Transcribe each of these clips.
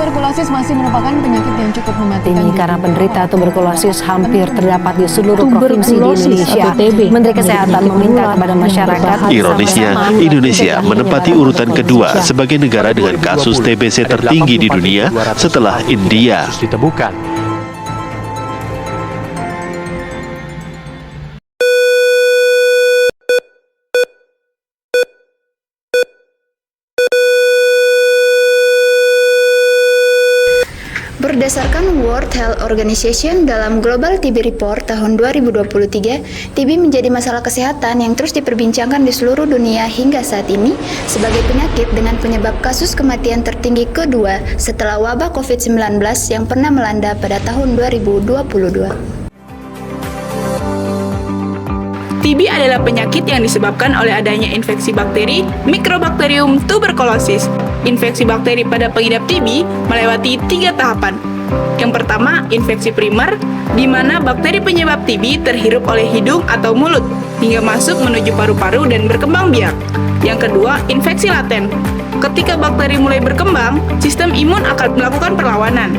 Tuberkulosis masih merupakan penyakit yang cukup mematikan. Ini karena penderita tuberkulosis hampir terdapat di seluruh provinsi di Indonesia. Menteri Kesehatan meminta kepada masyarakat. Ironisnya, Indonesia menempati urutan kedua sebagai negara dengan kasus TBC tertinggi di dunia setelah India. Berdasarkan World Health Organization dalam Global TB Report tahun 2023, TB menjadi masalah kesehatan yang terus diperbincangkan di seluruh dunia hingga saat ini sebagai penyakit dengan penyebab kasus kematian tertinggi kedua setelah wabah COVID-19 yang pernah melanda pada tahun 2022. TB adalah penyakit yang disebabkan oleh adanya infeksi bakteri Mycobacterium tuberculosis. Infeksi bakteri pada pengidap TB melewati 3 tahapan. Yang pertama, infeksi primer, di mana bakteri penyebab TB terhirup oleh hidung atau mulut hingga masuk menuju paru-paru dan berkembang biak. Yang kedua, infeksi laten. Ketika bakteri mulai berkembang, sistem imun akan melakukan perlawanan.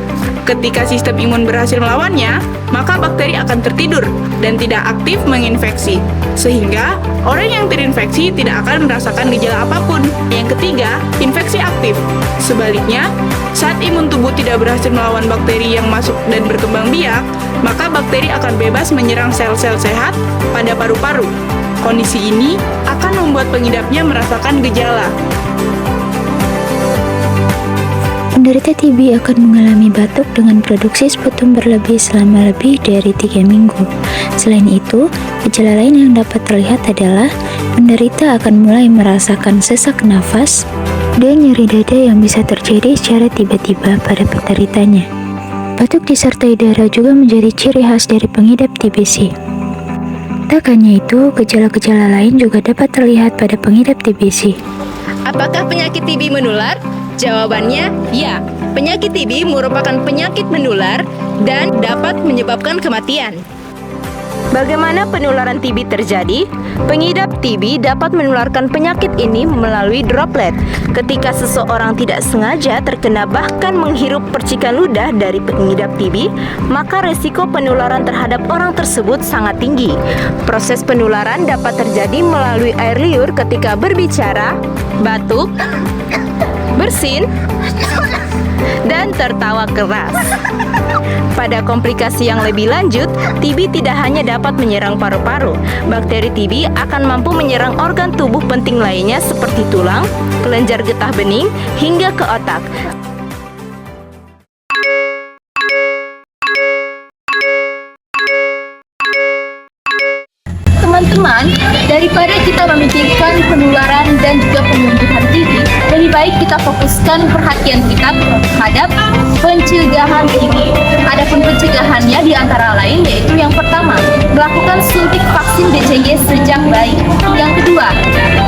Ketika sistem imun berhasil melawannya, maka bakteri akan tertidur dan tidak aktif menginfeksi, sehingga orang yang terinfeksi tidak akan merasakan gejala apapun. Yang ketiga, infeksi aktif. Sebaliknya, saat imun tubuh tidak berhasil melawan bakteri yang masuk dan berkembang biak, maka bakteri akan bebas menyerang sel-sel sehat pada paru-paru. Kondisi ini akan membuat pengidapnya merasakan gejala. Penderita TB akan mengalami batuk dengan produksi sputum berlebih selama lebih dari 3 minggu. Selain itu, gejala lain yang dapat terlihat adalah penderita akan mulai merasakan sesak nafas dan nyeri dada yang bisa terjadi secara tiba-tiba pada penderitanya. Batuk disertai darah juga menjadi ciri khas dari pengidap TBC. Tak hanya itu, gejala-gejala lain juga dapat terlihat pada pengidap TBC. Apakah penyakit TB menular? Jawabannya ya. Penyakit TB merupakan penyakit menular dan dapat menyebabkan kematian. Bagaimana penularan TB terjadi? Pengidap TB dapat menularkan penyakit ini melalui droplet. Ketika seseorang tidak sengaja terkena bahkan menghirup percikan ludah dari pengidap TB, maka resiko penularan terhadap orang tersebut sangat tinggi. Proses penularan dapat terjadi melalui air liur ketika berbicara, batuk, bersin, dan tertawa keras. Pada komplikasi yang lebih lanjut, TB tidak hanya dapat menyerang paru-paru. Bakteri TB akan mampu menyerang organ tubuh penting lainnya seperti tulang, kelenjar getah bening, hingga ke otak. Teman-teman, daripada kita memikirkan penularan dan juga penyembuhan TB, lebih baik kita fokuskan perhatian kita terhadap pencegahan TB. Adapun pencegahannya di antara lain yaitu yang pertama, melakukan suntik vaksin BCG sejak bayi. Yang kedua,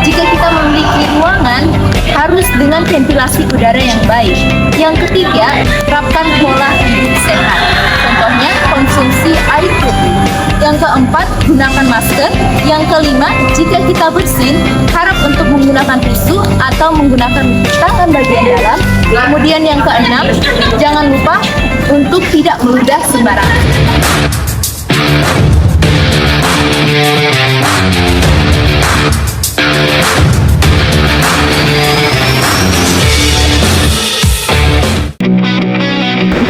jika kita memiliki ruangan, harus dengan ventilasi udara yang baik. Yang ketiga, terapkan pola hidup sehat. Contohnya, konsumsi air putih. Yang keempat, gunakan masker. Yang kelima, jika kita bersin, harap untuk menggunakan tisu atau menggunakan tangan bagian dalam. Kemudian yang keenam, jangan lupa untuk tidak meludah sembarangan.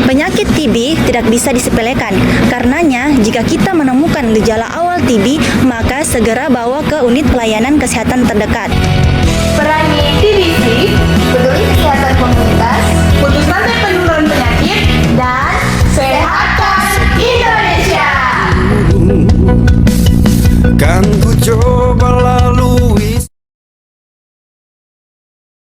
Penyakit TB tidak bisa disepelekan. Karenanya, jika kita menemukan gejala awal TB, maka segera bawa ke unit pelayanan kesehatan terdekat.